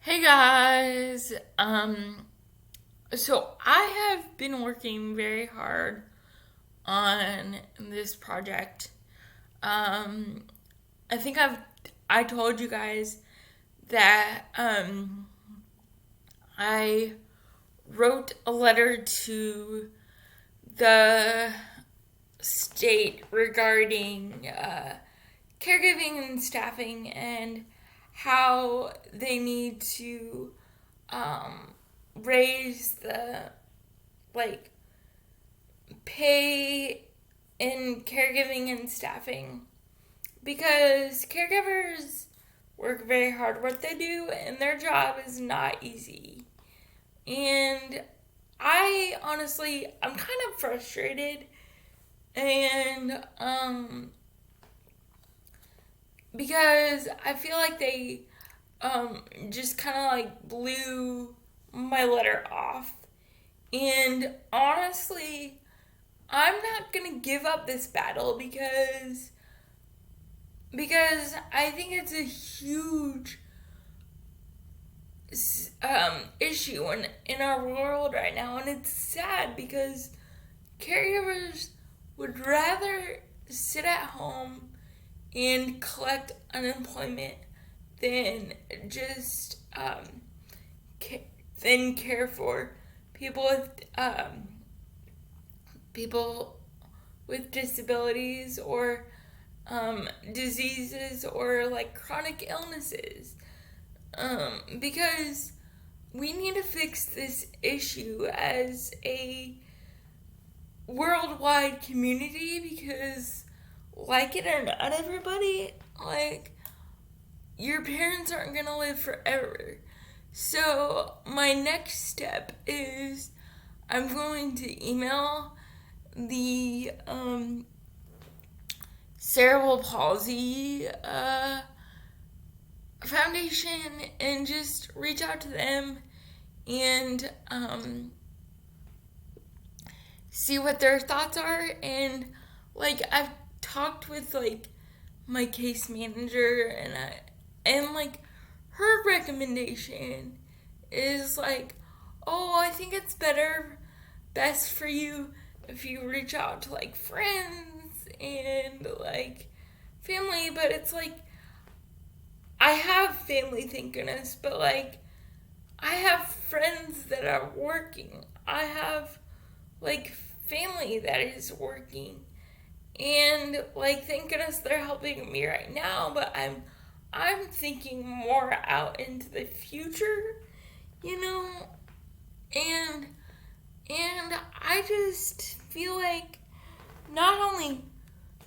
Hey guys. So I have been working very hard on this project. Um I think I told you guys that I wrote a letter to the state regarding caregiving and staffing and how they need to um, raise the like pay in caregiving and staffing because caregivers work very hard what they do and their job is not easy. And I'm kind of frustrated and because I feel like they just kind of like blew my letter off. And honestly, I'm not gonna give up this battle because I think it's a huge issue in our world right now, and it's sad because caregivers would rather sit at home and collect unemployment than just than care for people with people with disabilities or diseases or like chronic illnesses. Because we need to fix this issue as a worldwide community because, like it or not, everybody, like, your parents aren't gonna live forever. So, my next step is I'm going to email the cerebral palsy foundation and just reach out to them and see what their thoughts are. And like I've talked with like my case manager and like her recommendation is like, oh, I think it's best for you if you reach out to like friends and like family. But it's like I have family, thank goodness, but like I have friends that are working. I have like family that is working. And like thank goodness they're helping me right now, but I'm thinking more out into the future, you know? And I just feel like not only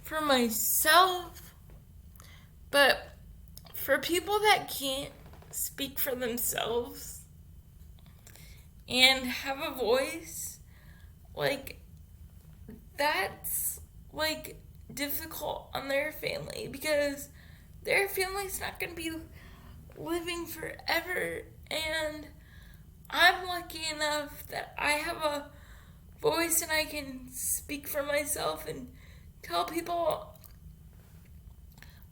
for myself, but for people that can't speak for themselves and have a voice, like that's like difficult on their family because their family's not going to be living forever. And I'm lucky enough that I have a voice and I can speak for myself and tell people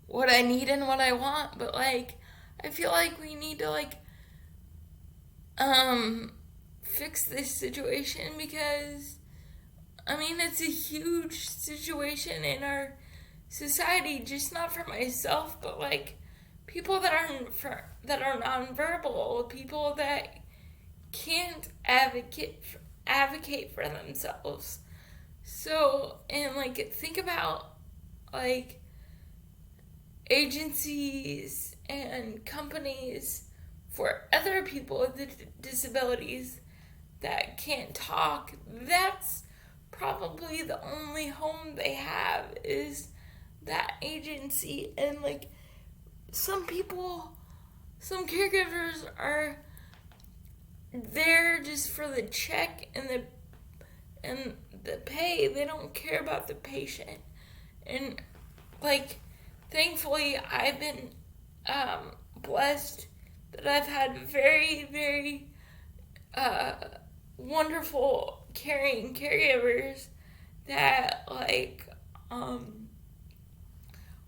what I need and what I want. But like I feel like we need to like um fix this situation because I mean it's a huge situation in our society, just not for myself, but like people that are nonverbal, people that can't advocate for themselves. So and like think about like agencies and companies for other people with disabilities that can't talk. That's probably the only home they have is that agency. And like some caregivers are there just for the check and the pay. They don't care about the patient. And like thankfully I've been blessed that I've had very, very uh, wonderful, caring caregivers that like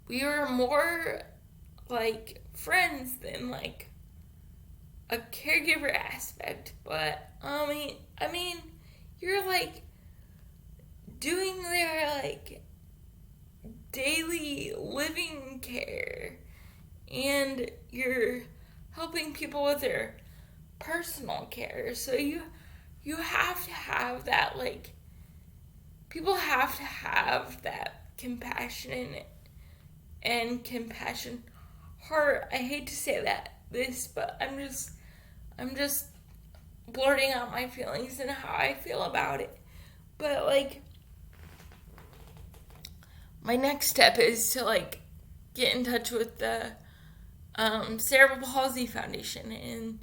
we were more like friends than like a caregiver aspect, but I mean, you're like doing their like daily living care, and you're helping people with their personal care. So you have to have that, like, people have to have that compassion and compassion heart. I hate to say but I'm just blurting out my feelings and how I feel about it. But like, my next step is to like get in touch with the Cerebral Palsy Foundation and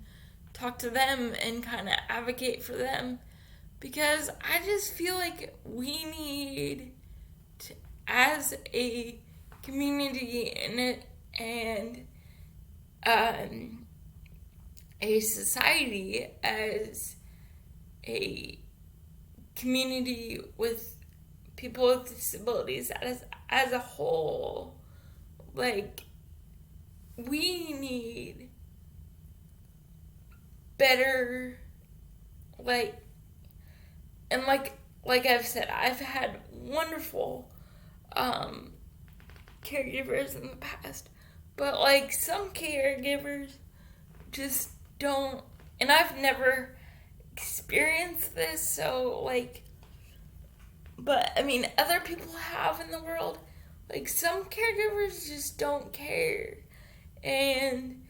talk to them and kind of advocate for them, because I just feel like we need to, as a community and a society, as a community with people with disabilities, as a whole, like, we need better, like, and like I've said, I've had wonderful caregivers in the past, but like some caregivers just don't, and I've never experienced this, so like, but I mean, other people have in the world. Like, some caregivers just don't care, and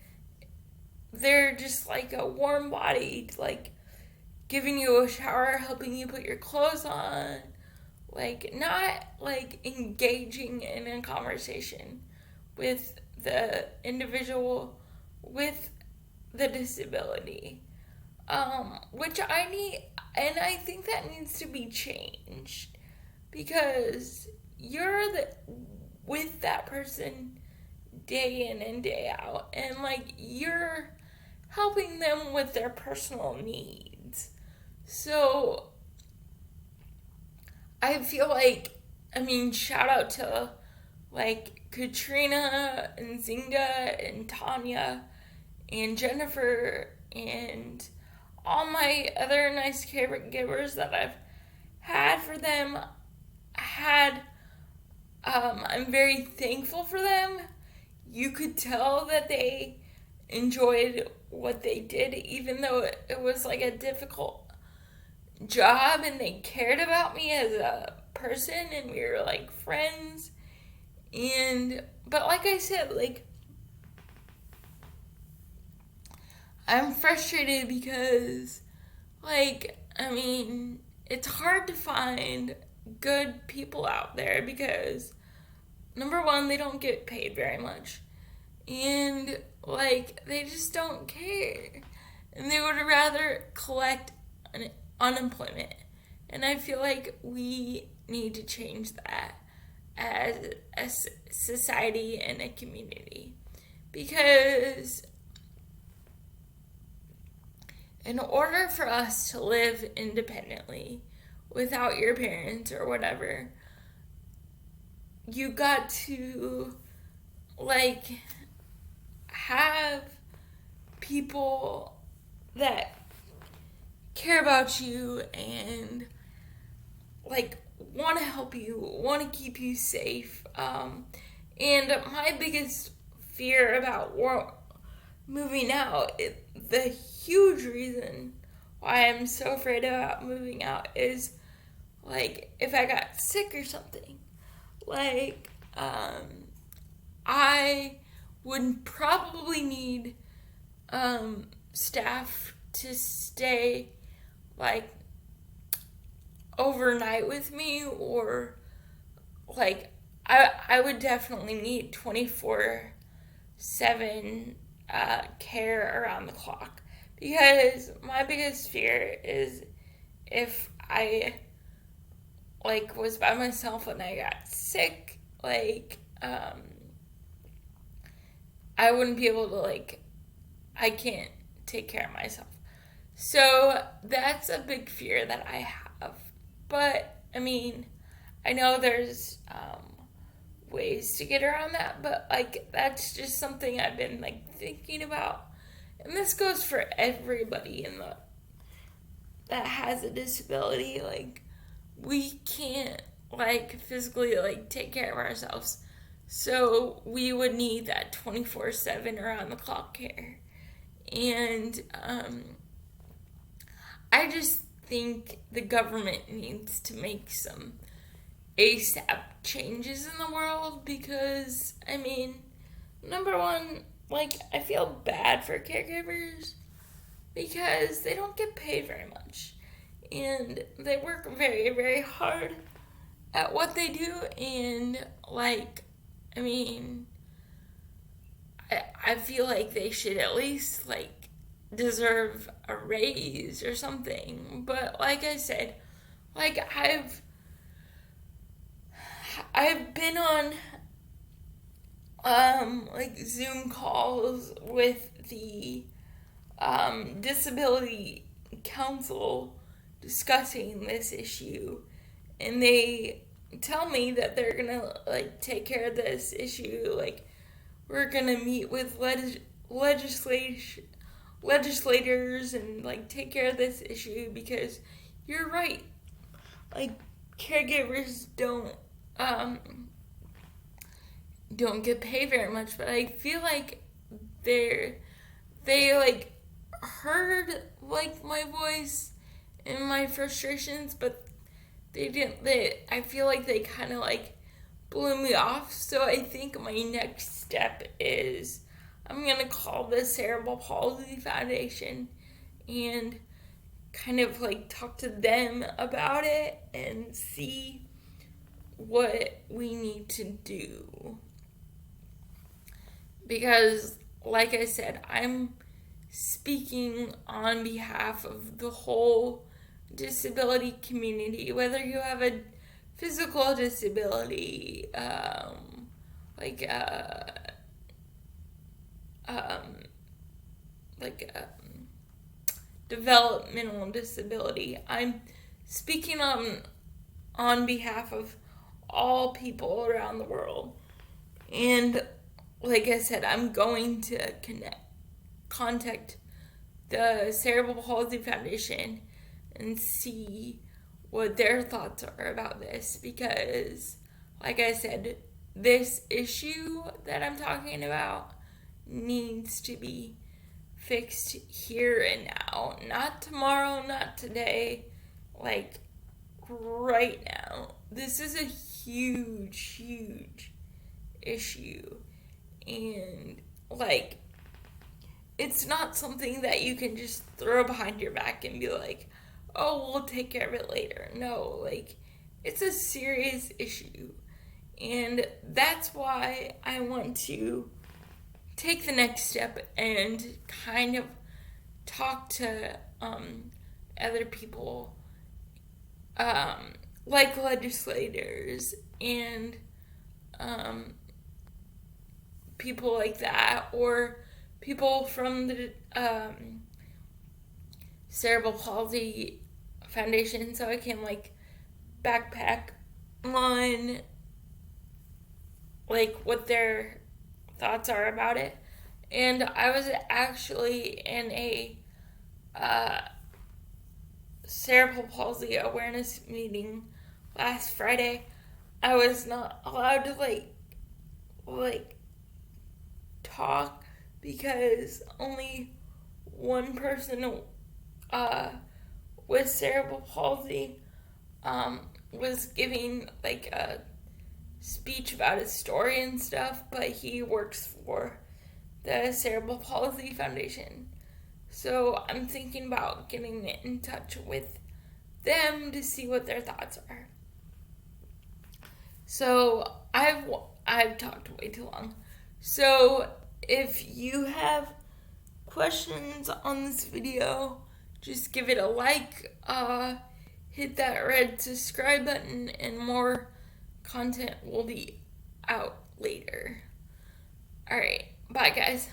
they're just like a warm body, like giving you a shower, helping you put your clothes on, like not like engaging in a conversation with the individual with the disability, which I need, and I think that needs to be changed, because you're with that person day in and day out, and like you're helping them with their personal needs. So I feel like, I mean, shout out to like Katrina and Zinga and Tanya and Jennifer and all my other nice caregivers that I've had for them. I'm very thankful for them. You could tell that they enjoyed what they did, even though it was like a difficult job, and they cared about me as a person, and we were like friends. And but like I said, like, I'm frustrated because, like, I mean, it's hard to find good people out there because, number one, they don't get paid very much, and like they just don't care, and they would rather collect unemployment. And I feel like we need to change that as a society and a community, because in order for us to live independently without your parents or whatever, you got to like have people that care about you and like want to help you, want to keep you safe. And my biggest fear about moving out, the huge reason why I'm so afraid about moving out is like if I got sick or something. Like, I would probably need staff to stay like overnight with me, or like I would definitely need 24/7 care around the clock, because my biggest fear is if I like was by myself and I got sick, like I wouldn't be able to, like, I can't take care of myself. So that's a big fear that I have. But I mean, I know there's ways to get around that, but like that's just something I've been like thinking about, and this goes for everybody that has a disability. Like, we can't, like, physically, like, take care of ourselves. So we would need that 24/7 around the clock care. And I just think the government needs to make some ASAP changes in the world because, I mean, number one, like, I feel bad for caregivers because they don't get paid very much. And they work very, very hard at what they do. And, like, I mean, I feel like they should at least, like, deserve a raise or something. But, like I said, like, I've been on like Zoom calls with the disability council discussing this issue, and they tell me that they're gonna, like, take care of this issue. Like, we're gonna meet with legislators and, like, take care of this issue because you're right, like, caregivers don't get paid very much, but I feel like they like heard, like, my voice and my frustrations, but I feel like they kind of, like, blew me off. So I think my next step is I'm gonna call the Cerebral Palsy Foundation and kind of, like, talk to them about it and see what we need to do. Because, like I said, I'm speaking on behalf of the whole disability community, whether you have a physical disability, like developmental disability. I'm speaking on behalf of all people around the world. And like I said, I'm going to contact the Cerebral Palsy Foundation and see what their thoughts are about this, because, like I said, this issue that I'm talking about needs to be fixed here and now. Not tomorrow, not today, like right now. This is a huge, huge issue. And, like, it's not something that you can just throw behind your back and be like, oh, we'll take care of it later. No, like, it's a serious issue. And that's why I want to take the next step and kind of talk to other people, like legislators and people like that, or people from the Cerebral Palsy Foundation, so I can, like, backpack on, like, what their thoughts are about it. And I was actually in a cerebral palsy awareness meeting last Friday. I was not allowed to, like talk because only one person with cerebral palsy was giving, like, a speech about his story and stuff, but he works for the Cerebral Palsy Foundation. So I'm thinking about getting in touch with them to see what their thoughts are. So I've talked way too long. So if you have questions on this video, just give it a like, hit that red subscribe button, and more content will be out later. Alright, bye guys.